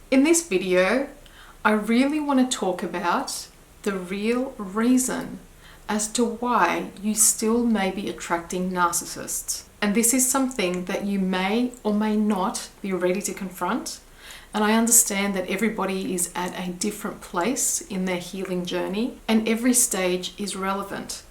In this video, I really want to talk about the real reason as to why you still may be attracting narcissists. And this is something that you may or may not be ready to confront. And I understand that everybody is at a different place in their healing journey, and every stage is relevant.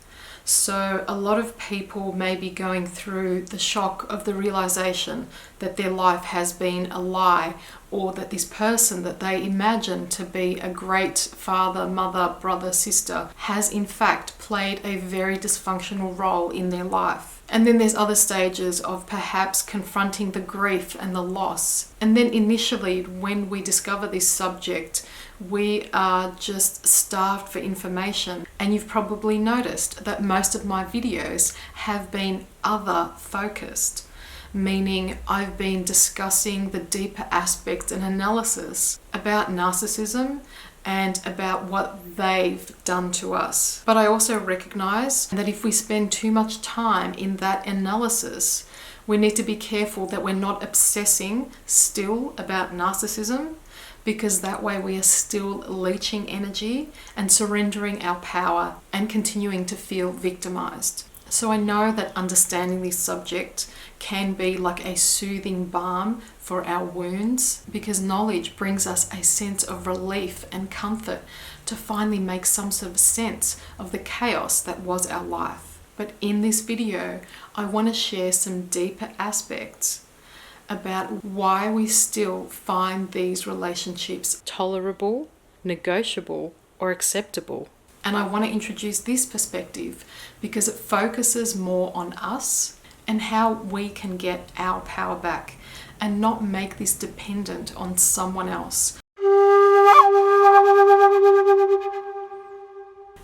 So a lot of people may be going through the shock of the realization that their life has been a lie, or that this person that they imagine to be a great father, mother, brother, sister has in fact played a very dysfunctional role in their life. And then there's other stages of perhaps confronting the grief and the loss. And then initially, when we discover this subject, we are just starved for information. And you've probably noticed that most of my videos have been other focused, meaning I've been discussing the deeper aspects and analysis about narcissism and about what they've done to us. But I also recognize that if we spend too much time in that analysis, we need to be careful that we're not obsessing still about narcissism, because that way we are still leeching energy and surrendering our power and continuing to feel victimized. So I know that understanding this subject can be like a soothing balm for our wounds, because knowledge brings us a sense of relief and comfort to finally make some sort of sense of the chaos that was our life. But in this video, I want to share some deeper aspects about why we still find these relationships tolerable, negotiable, or acceptable. And I want to introduce this perspective because it focuses more on us and how we can get our power back and not make this dependent on someone else.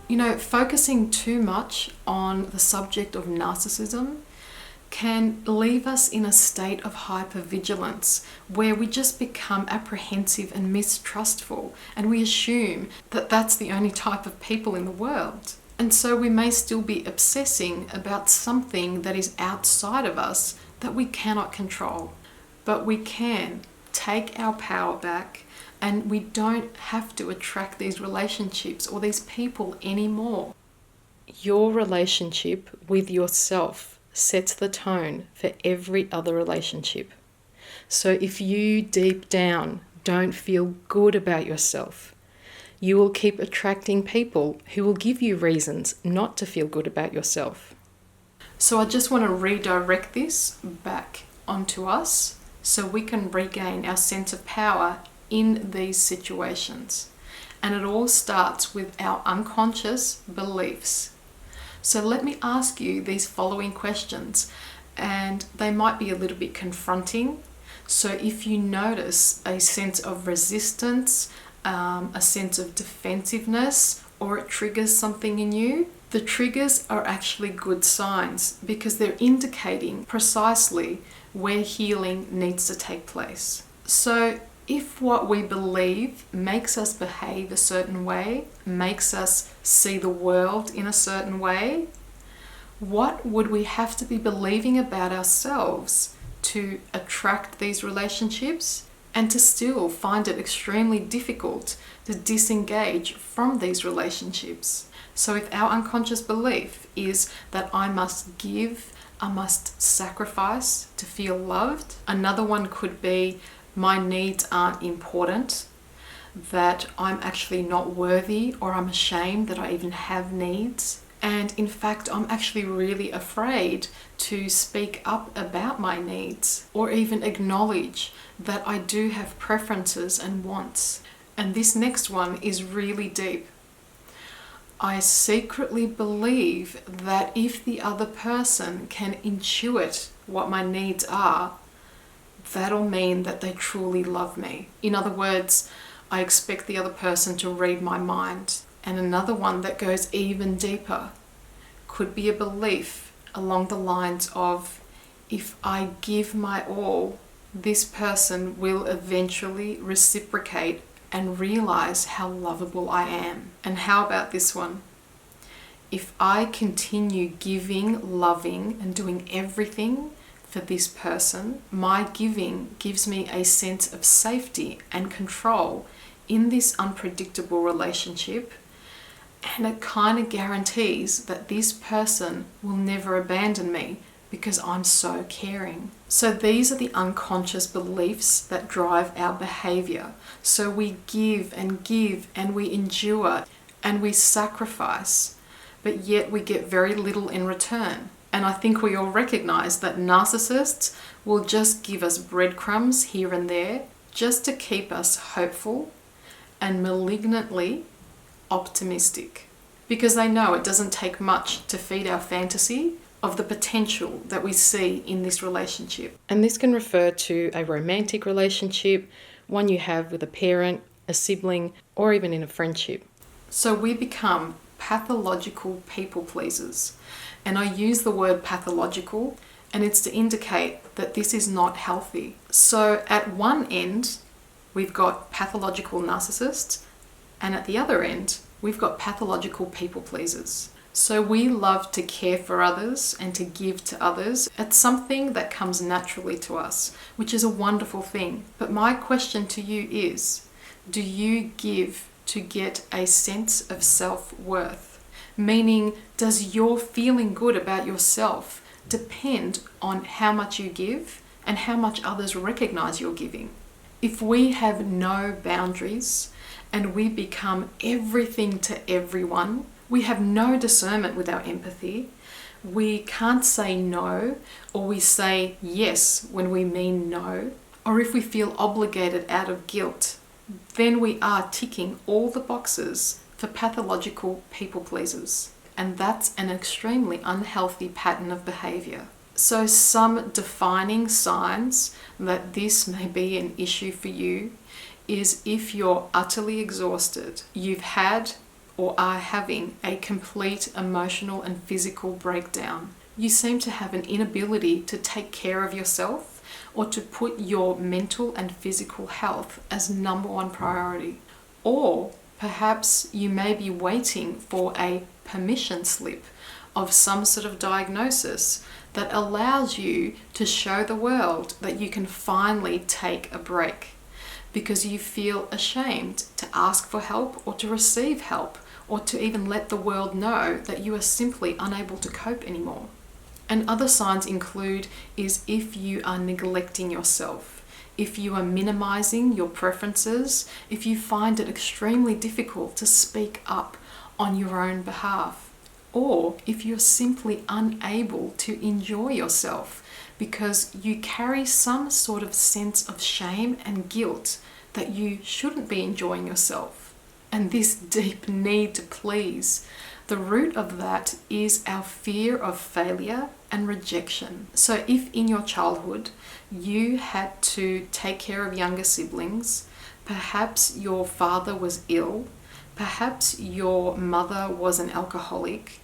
You know, focusing too much on the subject of narcissism can leave us in a state of hypervigilance where we just become apprehensive and mistrustful, and we assume that that's the only type of people in the world. And so we may still be obsessing about something that is outside of us that we cannot control. But we can take our power back, and we don't have to attract these relationships or these people anymore. Your relationship with yourself sets the tone for every other relationship. So if you deep down don't feel good about yourself, you will keep attracting people who will give you reasons not to feel good about yourself. So I just want to redirect this back onto us so we can regain our sense of power in these situations. And it all starts with our unconscious beliefs. So let me ask you these following questions, and they might be a little bit confronting. So if you notice a sense of resistance, a sense of defensiveness, or it triggers something in you, the triggers are actually good signs because they're indicating precisely where healing needs to take place. So if what we believe makes us behave a certain way, makes us see the world in a certain way, what would we have to be believing about ourselves to attract these relationships and to still find it extremely difficult to disengage from these relationships? So if our unconscious belief is that I must give, I must sacrifice to feel loved, another one could be my needs aren't important, that I'm actually not worthy, or I'm ashamed that I even have needs. And in fact, I'm actually really afraid to speak up about my needs or even acknowledge that I do have preferences and wants. And this next one is really deep. I secretly believe that if the other person can intuit what my needs are, that'll mean that they truly love me. In other words, I expect the other person to read my mind. And another one that goes even deeper could be a belief along the lines of, if I give my all, this person will eventually reciprocate and realize how lovable I am. And how about this one? If I continue giving, loving, and doing everything for this person. My giving gives me a sense of safety and control in this unpredictable relationship, and it kind of guarantees that this person will never abandon me because I'm so caring. So these are the unconscious beliefs that drive our behavior. So we give and we endure and we sacrifice, but yet we get very little in return. And I think we all recognize that narcissists will just give us breadcrumbs here and there just to keep us hopeful and malignantly optimistic, because they know it doesn't take much to feed our fantasy of the potential that we see in this relationship. And this can refer to a romantic relationship, one you have with a parent, a sibling, or even in a friendship. So we become pathological people pleasers. And I use the word pathological, and it's to indicate that this is not healthy. So at one end, we've got pathological narcissists, and at the other end, we've got pathological people pleasers. So we love to care for others and to give to others. It's something that comes naturally to us, which is a wonderful thing. But my question to you is, do you give to get a sense of self-worth? Meaning, does your feeling good about yourself depend on how much you give and how much others recognize your giving? If we have no boundaries and we become everything to everyone, we have no discernment with our empathy, we can't say no, or we say yes when we mean no, or if we feel obligated out of guilt, then we are ticking all the boxes for pathological people pleasers. And that's an extremely unhealthy pattern of behavior. So some defining signs that this may be an issue for you is if you're utterly exhausted, you've had or are having a complete emotional and physical breakdown. You seem to have an inability to take care of yourself or to put your mental and physical health as number one priority. Or perhaps you may be waiting for a permission slip of some sort of diagnosis that allows you to show the world that you can finally take a break, because you feel ashamed to ask for help or to receive help or to even let the world know that you are simply unable to cope anymore. And other signs include is if you are neglecting yourself, if you are minimizing your preferences, if you find it extremely difficult to speak up on your own behalf, or if you're simply unable to enjoy yourself because you carry some sort of sense of shame and guilt that you shouldn't be enjoying yourself. And this deep need to please, the root of that is our fear of failure and rejection. So if in your childhood you had to take care of younger siblings, perhaps your father was ill, perhaps your mother was an alcoholic,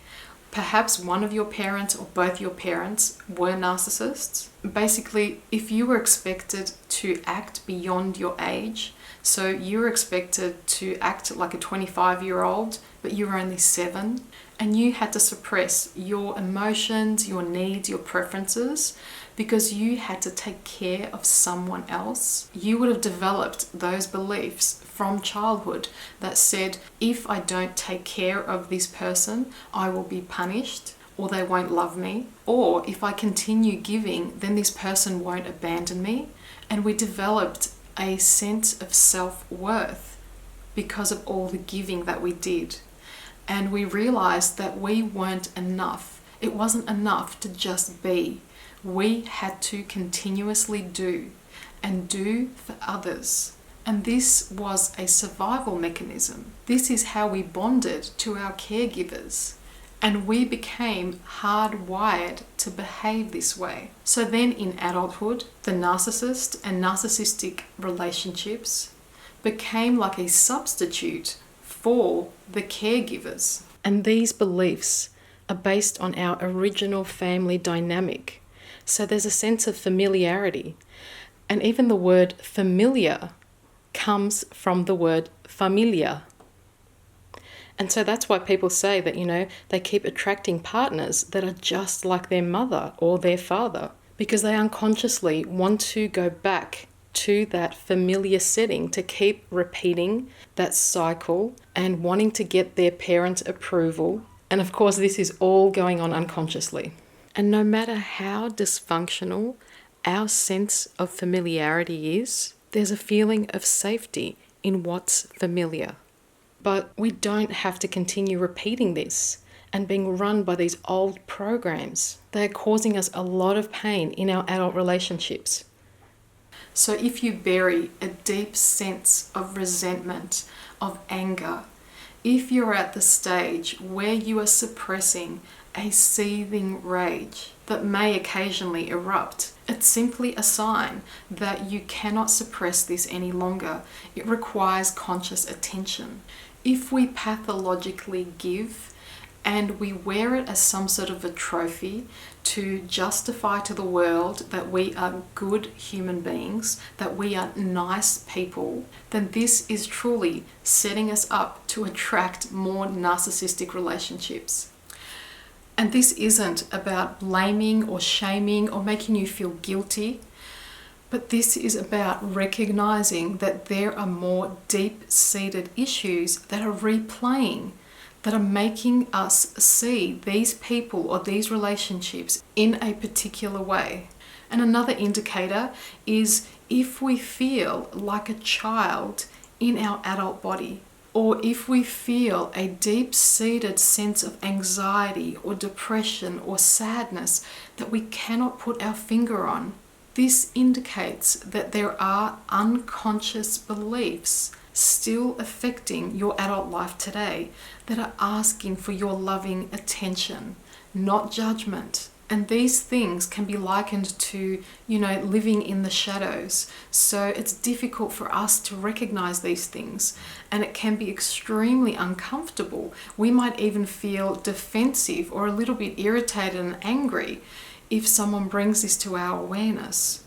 perhaps one of your parents or both your parents were narcissists. Basically, if you were expected to act beyond your age, so you were expected to act like a 25-year-old, but you were only 7, and you had to suppress your emotions, your needs, your preferences, because you had to take care of someone else, you would have developed those beliefs from childhood that said, if I don't take care of this person, I will be punished, or they won't love me, or if I continue giving, then this person won't abandon me. And we developed a sense of self-worth because of all the giving that we did. And we realized that we weren't enough. It wasn't enough to just be. We had to continuously do and do for others. And this was a survival mechanism. This is how we bonded to our caregivers. And we became hardwired to behave this way. So then in adulthood, the narcissist and narcissistic relationships became like a substitute for the caregivers. And these beliefs are based on our original family dynamic. So there's a sense of familiarity. And even the word familiar comes from the word familia. And so that's why people say that, they keep attracting partners that are just like their mother or their father, because they unconsciously want to go back to that familiar setting to keep repeating that cycle and wanting to get their parents' approval. And of course, this is all going on unconsciously. And no matter how dysfunctional our sense of familiarity is, there's a feeling of safety in what's familiar. But we don't have to continue repeating this and being run by these old programs. They're causing us a lot of pain in our adult relationships. So if you bury a deep sense of resentment, of anger, if you're at the stage where you are suppressing a seething rage that may occasionally erupt, it's simply a sign that you cannot suppress this any longer. It requires conscious attention. If we pathologically give and we wear it as some sort of a trophy to justify to the world that we are good human beings, that we are nice people, then this is truly setting us up to attract more narcissistic relationships. And this isn't about blaming or shaming or making you feel guilty, but this is about recognizing that there are more deep-seated issues that are replaying, that are making us see these people or these relationships in a particular way. And another indicator is if we feel like a child in our adult body, or if we feel a deep-seated sense of anxiety or depression or sadness that we cannot put our finger on. This indicates that there are unconscious beliefs still affecting your adult life today that are asking for your loving attention, not judgment. And these things can be likened to, living in the shadows. So it's difficult for us to recognize these things, and it can be extremely uncomfortable. We might even feel defensive or a little bit irritated and angry if someone brings this to our awareness.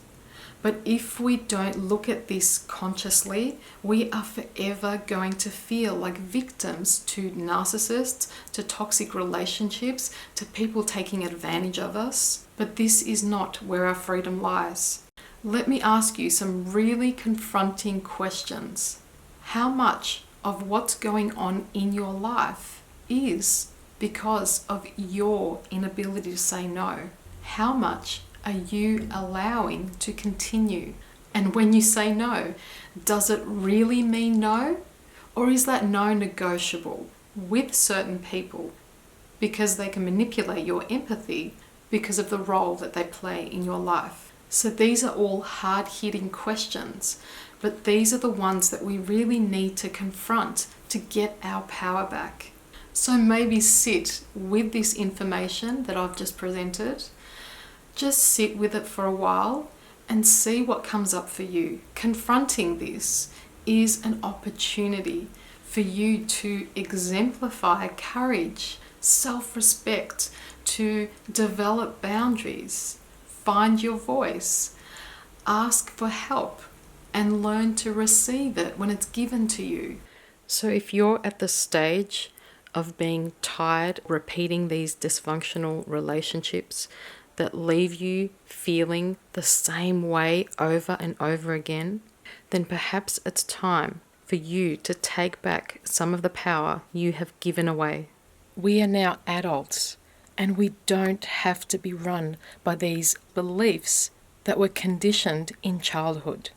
But if we don't look at this consciously, we are forever going to feel like victims to narcissists, to toxic relationships, to people taking advantage of us. But this is not where our freedom lies. Let me ask you some really confronting questions. How much of what's going on in your life is because of your inability to say no? How much are you allowing to continue? And when you say no, does it really mean no? Or is that no negotiable with certain people because they can manipulate your empathy because of the role that they play in your life? So these are all hard-hitting questions, but these are the ones that we really need to confront to get our power back. So maybe sit with this information that I've just presented. Just sit with it for a while and see what comes up for you. Confronting this is an opportunity for you to exemplify courage, self-respect, to develop boundaries, find your voice, ask for help, and learn to receive it when it's given to you. So if you're at the stage of being tired, repeating these dysfunctional relationships that leave you feeling the same way over and over again, then perhaps it's time for you to take back some of the power you have given away. We are now adults, and we don't have to be run by these beliefs that were conditioned in childhood.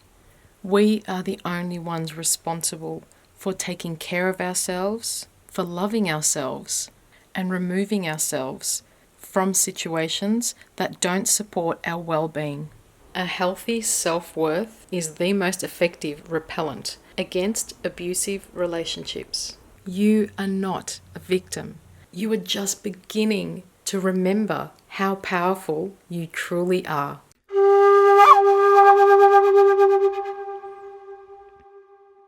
We are the only ones responsible for taking care of ourselves, for loving ourselves, and removing ourselves from situations that don't support our well-being. A healthy self-worth is the most effective repellent against abusive relationships. You are not a victim. You are just beginning to remember how powerful you truly are.